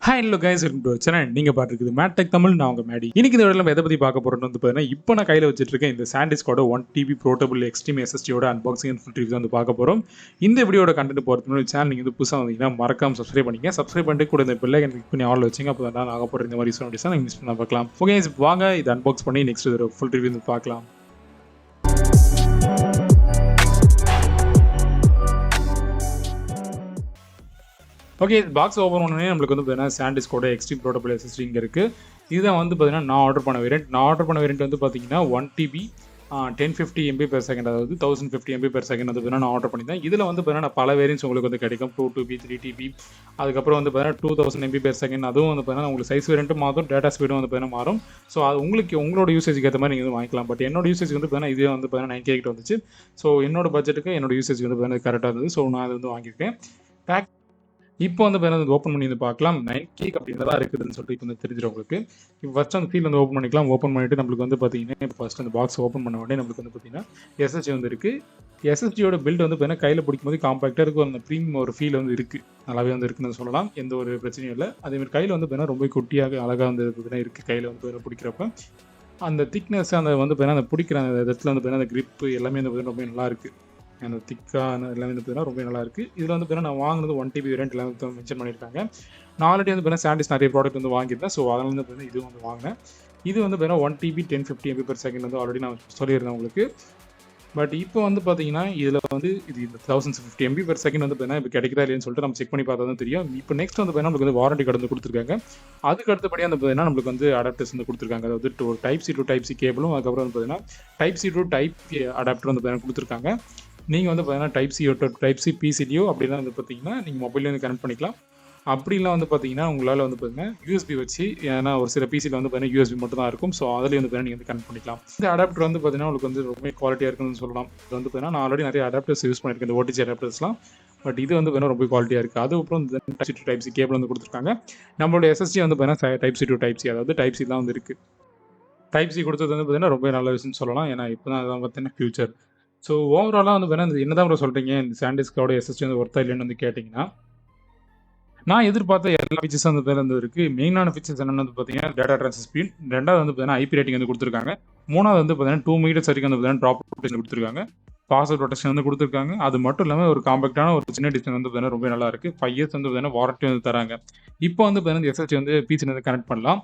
Hi hello guys, welcome to channel. நீங்கள் பார்த்துருக்குது மேட்டெக் தமிழ். நான் உங்கள் மேடி. இன்னைக்கு இந்த வீடியோவில் நம்ம எதை பற்றி பார்க்க போகிறோம்னு வந்து பார்த்தீங்கன்னா, இப்போ நான் கையில் வச்சிருக்கேன் இந்த சாண்டிஸ்கோட 1TB Protable Extream SSDயோட அன்பாக்சிங் அண்ட் ஃபுல் ரிவ்யூ வந்து பார்க்க போகிறோம். இந்த வீடியோட கண்டென்ட் போகிறதுக்கு முன்னாடி சேனல் நீங்கள் வந்து புதுசாக வந்தீங்கன்னா மறக்காம சப்ஸ்கிரைப் பண்ணிங்க. சப்ஸ்கிரைப் பண்ணிட்டு கூட இந்த பெல் ஐக்கன் கிளிக் பண்ணி ஆல் வச்சிங்க. அப்போ தான் ஆக போகிற இந்த மாதிரி சொன்னால் நீங்கள் மிஸ் பண்ண பார்க்கலாம். ஓகே, வாங்க இதை அன்பாக்ஸ் பண்ணி நெக்ஸ்ட் ஃபுல் ரிவ்யூ வந்து பார்க்கலாம். ஓகே, பாக்ஸ் ஓப்பன் பண்ணோடனே நம்மளுக்கு வந்து பார்த்தீங்கன்னா சாண்டிஸ்கோட எக்ஸ்ட்ரீம் ப்ரோட்டபிள் SSD இங்கே இருக்குது. இதுதான் வந்து பார்த்தீங்கன்னா நான் ஆர்டர் பண்ண வேரியன்ட் வந்து பார்த்தீங்கன்னா 1TB 1050 MB/s, அதாவது 1050 MB/s வந்து பார்த்தீங்கன்னா நான் ஆர்டர் பண்ணியிருந்தேன். இதில் வந்து பார்த்தீங்கன்னா பல வேரியன்ஸ் உங்களுக்கு வந்து கிடைக்கும். 2TB 3TB, அதுக்கப்புறம் வந்து பார்த்தீங்கன்னா 2000 MB/s. அதுவும் வந்து பார்த்தீங்கன்னா உங்களுக்கு சைஸ் வேரியன்ட்டும் மாறும், டேட்டா ஸ்பீடும் வந்து பார்த்தீங்கன்னா மாறும். ஸோ அது உங்களோட யூசேஜுக்கு ஏற்ற மாதிரி நீங்கள் வந்து வாங்கிக்கலாம். பட் என்னோட யூசேஜ் வந்து பார்த்தீங்கன்னா இதே வந்து பார்த்தீங்கன்னா 9K கிட்ட வந்துச்சு. ஸோ என்னோட பட்ஜெட்டுக்கு என்னோட யூசேஜ் வந்து பார்த்தீங்கன்னா கரெக்டாக இருந்தது. ஸோ நான் அது வந்து வாங்கியிருக்கேன். இப்போ வந்து பார்த்தீங்கன்னா ஓப்பன் பண்ணி வந்து பார்க்கலாம். 9K அப்படின்றதா இருக்குதுன்னு சொல்லிட்டு இப்போ வந்து தெரிஞ்சிடும் உங்களுக்கு. இப்போ ஃபஸ்ட் அந்த ஃபீல் வந்து ஓப்பன் பண்ணிக்கலாம். ஓப்பன் பண்ணிட்டு நம்மளுக்கு வந்து பார்த்தீங்கன்னா இப்போ ஃபஸ்ட் அந்த பாக்ஸ் ஓப்பன் பண்ண உடனே நம்மளுக்கு வந்து பார்த்தீங்கன்னா SSD வந்து இருக்குது. SSDயோட பில்ட் வந்து பார்த்தீங்கன்னா கையில் பிடிக்கும் போது காம்பாக்டாக இருக்கும். அந்த ப்ரீமியம் ஒரு ஃபீல் வந்து இருக்குது, நல்லாவே வந்து இருக்குன்னு சொல்லலாம். எந்த ஒரு பிரச்சனையும் இல்லை. அதேமாதிரி கையில் வந்து பார்த்தீங்கன்னா ரொம்ப குட்டியாக அழகாக வந்து பார்த்தீங்கன்னா இருக்குது. கையில் வந்து பார்த்தீங்கன்னா பிடிக்கிறப்ப அந்த திக்னஸ் அந்த வந்து பார்த்தீங்கன்னா அந்த பிடிக்கிற அந்த இடத்துல வந்து பார்த்தீங்கன்னா அந்த கிரிப்பு எல்லாமே வந்து பார்த்தீங்கன்னா ரொம்ப நல்லா இருக்குது. அந்த திக்கான எல்லாமே வந்து பார்த்தீங்கன்னா ரொம்ப நல்லா இருக்குது. இதில் வந்து பார்த்தீங்கன்னா நான் வாங்கினது 1TB வேரியன்ட் எல்லாம் வந்து மென்ஷன் பண்ணியிருக்காங்க. நான் ஆல்ரெடி வந்து பார்த்தீங்கன்னா சாண்டிஸ் நிறைய ப்ராடக்ட் வந்து வாங்கியிருந்தேன். ஸோ அதனால வந்து பார்த்தீங்கன்னா இதுவும் வந்து வாங்கினேன். இது வந்து பார்த்தீங்கன்னா 1TB 1050 MB/s வந்து ஆல்ரெடி நான் சொல்லியிருந்தேன் உங்களுக்கு. பட் இப்போ வந்து பார்த்தீங்கன்னா இதில் வந்து இது 1050 MB/s வந்து பார்த்தீங்கன்னா இப்போ கிடைக்குதா இல்லைன்னு சொல்லிட்டு நம்ம செக் பண்ணி பார்த்தா தான் தெரியும். இப்போ நெக்ஸ்ட் வந்து பார்த்தீங்கன்னா நம்மளுக்கு வந்து வாரண்டி கார்டு வந்து கொடுத்துருக்காங்க. அதுக்கு அடுத்தபடியாக வந்து பார்த்தீங்கன்னா நம்மளுக்கு வந்து அடாப்டர்ஸ் வந்து கொடுத்துருக்காங்க. அதாவது ஒரு Type-C to Type-C கேபிளும், அதுக்கப்புறம் வந்து பார்த்தீங்கன்னா Type-C to Type-A அடாப்டர் வந்து பார்த்தீங்கன்னா கொடுத்துருக்காங்க. நீங்கள் வந்து பார்த்தீங்கன்னா Type-C PCலையோ அப்படிலாம் வந்து பார்த்தீங்கன்னா நீங்கள் மொபைல்லேயே வந்து கனெக்ட் பண்ணிக்கலாம். அப்படிலாம் வந்து பார்த்தீங்கன்னா உங்களால் வந்து பார்த்தீங்கன்னா USB வச்சு, ஏன்னா ஒரு சில பிசியில் வந்து பார்த்தீங்கன்னா USB மட்டும் தான் இருக்கும். ஸோ அதில் வந்து பார்த்தீங்கன்னா நீங்கள் வந்து கனெக்ட் பண்ணிக்கலாம். இந்த அடாப்டர் வந்து பார்த்தீங்கன்னா உங்களுக்கு வந்து ரொம்ப குவாலிட்டியாக இருக்குன்னு சொல்லலாம். இது வந்து பார்த்தீங்கன்னா நான் ஆல்ரெடி நிறைய அடாப்டர்ஸ் யூஸ் பண்ணியிருக்கேன், இந்த OTG அடாப்டர்ஸ்லாம். பட் இது வந்து பார்த்தீங்கன்னா ரொம்ப குவாலிட்டியாக இருக்குது. அதுக்கப்புறம் Type-C to Type-C கேபிள் வந்து கொடுத்துருக்காங்க. நம்மளோட SSD வந்து பார்த்தீங்கன்னா Type-C to Type-C, அதாவது Type-C தான் வந்து இருக்குது. Type-C கொடுத்தது வந்து பார்த்தீங்கன்னா ரொம்ப நல்ல விஷயம்னு சொல்லலாம். ஏன்னா இப்போ தான் அதான் பார்த்தீங்கன்னா ஃபியூச்சர். ஸோ ஓவராலாக வந்து பார்த்தீங்கன்னா என்ன தான் சொல்கிறீங்க, இந்த சாண்டிஸ்கோட SSD வந்து ஒர்த்தா இல்லைன்னு வந்து கேட்டிங்கன்னா, நான் எதிர்பார்த்த எல்லா ஃபீச்சர்ஸ் வந்து பார்த்தீங்கன்னா இருக்குது. மெயினான ஃபீச்சர்ஸ் என்னென்னு வந்து பார்த்தீங்கன்னா டேட்டா ட்ரான்ஸ்ஃபர் ஸ்பீட், ரெண்டாவது வந்து பார்த்தீங்கன்னா IP ரேட்டிங் வந்து கொடுத்துருக்காங்க, மூணாவது வந்து பார்த்தீங்கன்னா 2 மீட்டர்ஸ் வரைக்கும் வந்து பார்த்தீங்கன்னா ட்ராப் ப்ரொடெக்ஷன் கொடுத்துருக்காங்க, பாஸ்வேர்ட் ப்ரொடெக்ஷன் வந்து கொடுத்துருக்காங்க. அது மட்டும் இல்லாமல் ஒரு காம்பேக்டான ஒரு சின்ன டிசைன் வந்து பார்த்தீங்கன்னா ரொம்ப நல்லா இருக்குது. 5 years வந்து பார்த்தீங்கன்னா வாரண்டி வந்து தராங்க. இப்போ வந்து பார்த்தீங்கன்னா SSD வந்து PC வந்து கனெக்ட் பண்ணலாம்.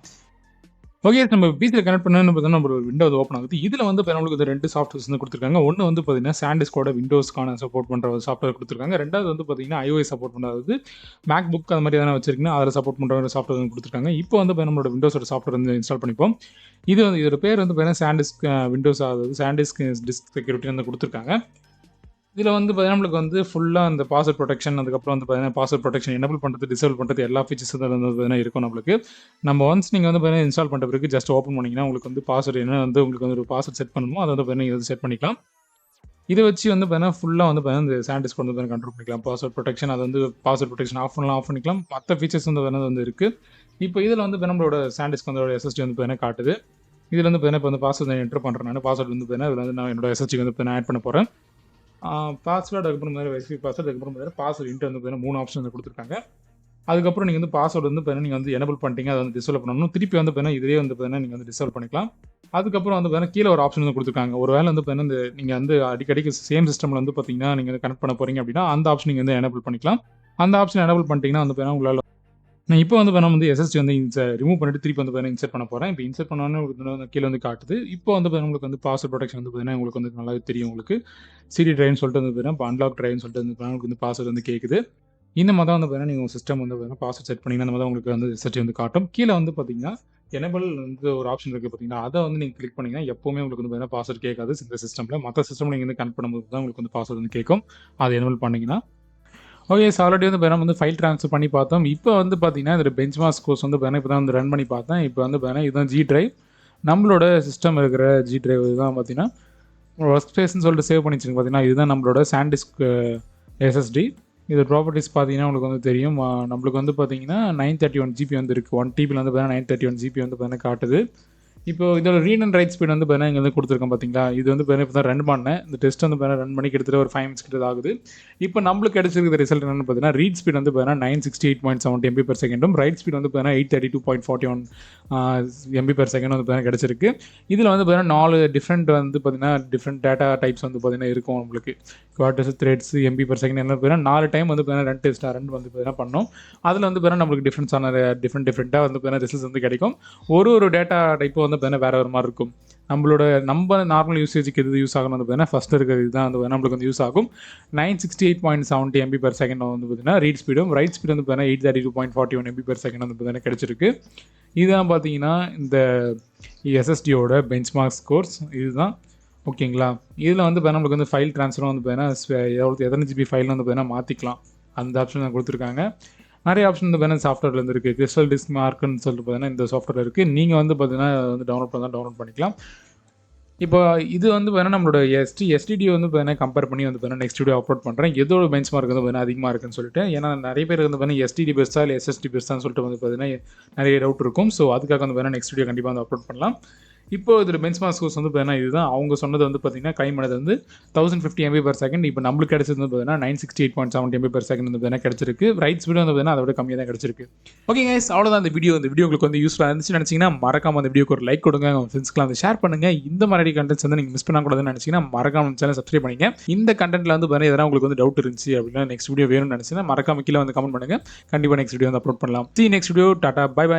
ஓகே, நம்ம பிசியில் கனெக்ட் பண்ணணும்னு பார்த்தீங்கன்னா நம்ம ஒரு விண்டோ வந்து ஓப்பன் ஆகுது. இதில் வந்து நம்மளுக்கு 2 சாஃப்ட்வேர்ஸ் வந்து கொடுத்துருக்காங்க. ஒன்று வந்து பார்த்தீங்கன்னா சாண்டிஸ்கோட விண்டோஸ்க்கான சப்போர்ட் பண்ணுற ஒரு சாஃப்ட்வேர் கொடுத்துருக்காங்க. ரெண்டாவது வந்து பார்த்தீங்கன்னா iOS சப்போர்ட் பண்ணுறது, மேக்புக் அது மாதிரி எதனா வச்சிருக்கீங்கன்னா அதில் சப்போர்ட் பண்ணுற ஒரு சாஃப்ட்வேர் வந்து கொடுத்துருக்காங்க. இப்போ வந்து நம்மளோட விண்டோஸோட சாஃப்ட்வேர் வந்து இன்ஸ்டால் பண்ணிப்போம். இது வந்து இதோட பேர் வந்து பார்த்தீங்கன்னா சாண்டிஸ்க் விண்டோஸ், அதாவது சாண்டிஸ்க் செக்யூரிட்டி வந்து கொடுத்துருக்காங்க. இதில் வந்து பார்த்தீங்கன்னா நம்மளுக்கு வந்து ஃபுல்லாக அந்த பாஸ்வேர்ட் ப்ரொடெக்ஷன், அதுக்கப்புறம் வந்து பார்த்தீங்கன்னா பாஸ்வேர்ட் ப்ரொடெக்ஷன் எனேபிள் பண்ணுறது, டிசேபிள் பண்ணுறது எல்லா ஃபீச்சர்ஸும் வந்து பார்த்தீங்கன்னா இருக்கும் நம்மளுக்கு. நம்ம ஒன்ஸ் நீங்கள் வந்து பார்த்தீங்கன்னா இன்ஸ்டால் பண்ணுற பிறகு ஜஸ்ட் ஓப்பன் பண்ணிங்கன்னா உங்களுக்கு வந்து பாஸ்வேர்ட் என்ன வந்து உங்களுக்கு வந்து ஒரு பாஸ்வேர்ட் செட் பண்ணணுமோ அதை வந்து பார்த்தீங்கன்னா இது செட் பண்ணிக்கலாம். இதை வச்சு வந்து பார்த்தீங்கன்னா ஃபுல்லாக வந்து பார்த்தீங்கன்னா இந்த சாண்டிஸ்க் வந்து பார்த்தீங்கன்னா கண்ட்ரோல் பண்ணிக்கலாம். பாஸ்வேர்ட் ப்ரொடெக்ஷன் அது வந்து பாஸ்வேர்ட் ப்ரொடெக்ஷன் ஆஃப் பண்ணிக்கலாம். மற்ற ஃபீச்சர்ஸ் வந்து பார்த்தீங்கன்னா வந்து இருக்குது. இப்போ இதில் வந்து நம்மளோட சாண்டிஸ்க் வந்து SSD வந்து பார்த்தீங்கன்னா காட்டுது. இதில் வந்து பார்த்தீங்கன்னா இப்போ வந்து பாஸ்வேர்ட் என்டர் பண்ணுறேன். நான் பாஸ்வேர்ட் வந்து பார்த்தீங்கன்னா இதில் வந்து நான் என்னோட SSD வந்து பார்த்தீங்கன்னா ஆட் பண்ண போகிறேன். பாஸ்வேர்டு, அதுக்கப்புறம் வெரிஃபை பாஸ்வேர்டு, அதுக்கப்புறம் பாஸ்வேர்டு இன்ட்டு வந்து பார்த்தீங்கன்னா 3 ஆப்ஷன் வந்து கொடுத்துருக்காங்க. அதுக்கப்புறம் நீங்கள் வந்து பாஸ்வேர்டு வந்து பார்த்தீங்கன்னா நீங்கள் வந்து எனேபிள் பண்ணிட்டீங்க, அதை வந்து டிசேபிள் பண்ணணும். திருப்பி வந்து பார்த்தீங்கன்னா இதிலே வந்து பார்த்தீங்கன்னா நீங்கள் வந்து டிசேபிள் பண்ணிக்கலாம். அதுக்கப்புறம் வந்து பார்த்தீங்கன்னா கீழே ஒரு ஆப்ஷன் வந்து கொடுத்துருக்காங்க. ஒரு வேளை வந்து பார்த்தீங்கன்னா இந்த நீங்கள் வந்து அடிக்கடிக்கு சேம் சிஸ்டமில் வந்து பார்த்தீங்கன்னா நீங்கள் வந்து கனெக்ட் பண்ண போகிறீங்க அப்படின்னா அந்த ஆப்ஷன் நீங்கள் வந்து எனேபிள் பண்ணிக்கலாம். அந்த ஆப்ஷன் எனேபிள் பண்ணிட்டீங்கன்னா வந்து பார்த்தீங்கன்னா உங்களால் நான் இப்போ வந்து பார்த்தீங்கன்னா வந்து SSD வந்து ரிமூவ் பண்ணிட்டு திருப்பி வந்து பார்த்தீங்கன்னா இன்சர்ட் பண்ண போகிறேன். இப்போ இன்சர்ட் பண்ணோன்னு கீழே வந்து காட்டுது. இப்போ வந்து உங்களுக்கு வந்து பாஸ்வேர்ட் ப்ரொடெக்ஷன் வந்து பார்த்தீங்கன்னா உங்களுக்கு வந்து நல்லா தெரியும். உங்களுக்கு CD ட்ரைவ்னு சொல்லிட்டு வந்து பார்த்தீங்கன்னா இப்போ அன்லாக் ட்ரைவ்னு சொல்லிட்டு வந்து உங்களுக்கு வந்து பாஸ்வேர்ட் வந்து கேட்குது. இந்த மாதிரி தான் வந்து பார்த்தீங்கன்னா நீங்கள் சிஸ்டம் வந்து பார்த்தீங்கன்னா பாஸ்வேர்ட் செட் பண்ணிங்கன்னா அந்த மாதிரி உங்களுக்கு வந்து SSD வந்து காட்டும். கீழே வந்து பார்த்தீங்கன்னா எனேபிள் வந்து ஒரு ஆப்ஷன் இருக்குது பார்த்தீங்கன்னா, அதை வந்து நீங்கள் கிளிக் பண்ணிங்கன்னா எப்போவுமே உங்களுக்கு வந்து பார்த்தீங்கன்னா பாஸ்வேர்ட் கேட்காது. இந்த சிஸ்டமில் மற்ற சிஸ்டம் நீங்கள் வந்து கனெக்ட் பண்ணும்போது தான் உங்களுக்கு வந்து பாஸ்வேர்ட் வந்து கேட்கும். அதை எனேபிள் பண்ணிங்கன்னா ஓகே. ஆல்ரெடி வந்து பார்த்தீங்கன்னா வந்து ஃபைல் ட்ரான்ஸ்ஃபர் பண்ணி பார்த்தோம். இப்போ வந்து பார்த்தீங்கன்னா இதில் பெஞ்ச்மார்க் கோர்ஸ் வந்து பார்த்தீங்கன்னா இப்போ தான் வந்து ரன் பண்ணி பார்த்தேன். இப்போ வந்து பார்த்தீங்கன்னா இதுதான் G டிரைவ், நம்மளோட சிஸ்டம் இருக்கிற G டிரைவ் இதுதான் பார்த்தீங்கன்னா ஒர்க் ஸ்பேஸ்ன்னு சொல்லிட்டு சேவ் பண்ணி வச்சுருங்க. பார்த்தீங்கன்னா இதுதான் நம்மளோட சாண்டிஸ்க் SSD. இது ப்ராப்பர்ட்டிஸ் பார்த்தீங்கன்னா உங்களுக்கு வந்து தெரியும். நம்மளுக்கு வந்து பார்த்தீங்கன்னா 931 GB வந்து இருக்குது. 1TB வந்து பார்த்தீங்கன்னா 931 GB வந்து பார்த்தீங்கன்னா காட்டுது. இப்போ இதோட ரீட் அண்ட் ரைட் ஸ்பீட் வந்து பார்த்தீங்கன்னா இங்கே வந்து கொடுத்துருக்கோம் பார்த்தீங்களா. இது வந்து பார்த்தீங்கன்னா இப்போ தான் ரன் பண்ணேன். இந்த டெஸ்ட் வந்து பார்த்தீங்கன்னா ரன் பண்ணி கிட்டத்தட்ட ஒரு 5 மினிட்ஸ் கிட்ட ஆகுது. இப்போ நம்மளுக்கு கிடைச்சிருக்கிற ரிசல்ட் என்னன்னு பார்த்தீங்கன்னா ரீட் ஸ்பீட் வந்து பார்த்தீங்கன்னா 968.70 MB/s, ரைட் ஸ்பீட் வந்து பார்த்தீங்கன்னா 832.41 MB/s வந்து பார்த்தீங்கன்னா கிடைச்சிருக்கு. இதில் வந்து பார்த்தீங்கன்னா 4 டிஃப்ரெண்ட் வந்து பார்த்தீங்கன்னா டிஃப்ரெண்ட் டேட்டா டைப்ஸ் வந்து பார்த்தீங்கன்னா இருக்கும் நம்மளுக்கு. குவார்ட்டர்ஸ், த்ரெட்ஸ், MB/s என்ன பார்த்தீங்கன்னா 4 டைம் வந்து பார்த்தீங்கன்னா ரன் டெஸ்ட் ரன் வந்து பார்த்தீங்கன்னா பண்ணோம். அதில் வந்து பார்த்தீங்கன்னா நம்மளுக்கு டிஃப்ரென்ஸான டிஃப்ரெண்ட்டாக வந்து பார்த்தீங்கன்னா ரிசல்ட்ஸ் வந்து கிடைக்கும். ஒரு டேட்டா டைப்பு வந்து பார்த்தீங்கன்னா வேறு ஒரு மாதிரி இருக்கும். நம்ம நார்மல் யூசேஜுக்கு எது யூஸ் ஆகணும் வந்து பார்த்தீங்கன்னா ஃபஸ்ட்டு இருக்கிறது இதுதான் வந்து நம்மளுக்கு வந்து யூஸ் ஆகும். 968.70 MB/s வந்து பார்த்தீங்கன்னா ரீட் ஸ்பீடும், ரைட் ஸ்பீடு வந்து பார்த்தீங்கன்னா 832.41 MB/s வந்து பார்த்தீங்கன்னா கிடைச்சிருக்கு. இதுதான் பார்த்தீங்கன்னா இந்த SSDயோட பெஞ்ச்மார்க் ஸ்கோர்ஸ் இதுதான். ஓகேங்களா. இதில் வந்து பார்த்தீங்கன்னா நம்மளுக்கு வந்து ஃபைல் ட்ரான்ஸ்ஃபரும் வந்து பார்த்தீங்கன்னா எத்தனை GB ஃபைல் வந்து பார்த்தீங்கன்னா மாற்றிக்கலாம். அந்த ஆப்ஷன் கொடுத்துருக்காங்க. நிறைய ஆப்ஷன் வந்து பார்த்தீங்கன்னா சாஃப்ட்வேரில் இருந்து இருக்குது. கிறிஸ்டல் டிஸ்க் மார்க்குன்னு சொல்லிட்டு பார்த்தீங்கன்னா இந்த சாஃப்ட்வேர் இருக்குது. நீங்கள் வந்து பார்த்தீங்கன்னா வந்து டவுன்லோட் பண்ணிக்கலாம். இப்போ இது வந்து பார்த்தீங்கன்னா நம்மளோட SSD வந்து பார்த்தீங்கன்னா கம்பேர் பண்ணி வந்து பார்த்தீங்கன்னா நெக்ஸ்ட் வீடியோ அப்லோட் பண்ணுறேன். எதோட பெஞ்ச் மார்க் வந்து பார்த்தீங்கன்னா அதிகமாக இருக்குன்னு சொல்லிட்டு. ஏன்னா நிறைய பேர் வந்து பார்த்தீங்கன்னா SSD பெஸ்ட்டா இல்லை SSD பெஸ்ட்டான்னு சொல்லிட்டு வந்து பார்த்தீங்கன்னா நிறைய டவுட் இருக்கும். ஸோ அதுக்காக வந்து பார்த்தீங்கன்னா நெக்ஸ்ட் வீடியோ கண்டிப்பாக வந்து அப்லோட் பண்ணலாம். இப்போ இதில் பெஞ்ச்மார்க் ஸ்கோர்ஸ் வந்து பார்த்தீங்கன்னா இதுதான். அவங்க சொன்னது வந்து பார்த்தீங்கன்னா கைமனது வந்து 1050 MB/s. இப்போ நம்மளுக்கு கிடைச்சது வந்து பார்த்தீங்கன்னா 968.70 MB/s வந்து பார்த்தீங்கன்னா கிடைச்சிருக்கு. ரைட் ஸ்பீடு வந்து பார்த்தீங்கன்னா அதை விட கம்மியாக தான் கிடைச்சிருக்கு. ஓகே கைஸ், அவ்வளோதான் இந்த வீடியோ உங்களுக்கு வந்து யூஸ்ஃபுல்லாக இருந்துச்சு நினச்சிங்கன்னா மறக்காம அந்த வீடியோக்கு ஒரு லைக் கொடுங்க. உங்கள் ஃப்ரெண்ட்ஸ்க்குலாம் வந்து ஷேர் பண்ணுங்கள். இந்த மாதிரி கண்டென்ட்ஸ் வந்து நீங்கள் மிஸ் பண்ணக்கூடாதுன்னு நினச்சிங்கன்னா மறக்காம சேனல் சப்ஸ்கிரைப் பண்ணிங்க. இந்த கண்டென்ட்டில் வந்து பார்த்தீங்கன்னா எதனா உங்களுக்கு வந்து டவுட் இருந்துச்சு அப்படின்னா நெக்ஸ்ட் வீடியோ வேணும்னு நினச்சிங்கன்னா மறக்காம கீழே வந்து கமெண்ட் பண்ணுங்கள். கண்டிப்பாக நெக்ஸ்ட் வீடியோ வந்து அப்லோட் பண்ணலாம். See you next video. Tata, by.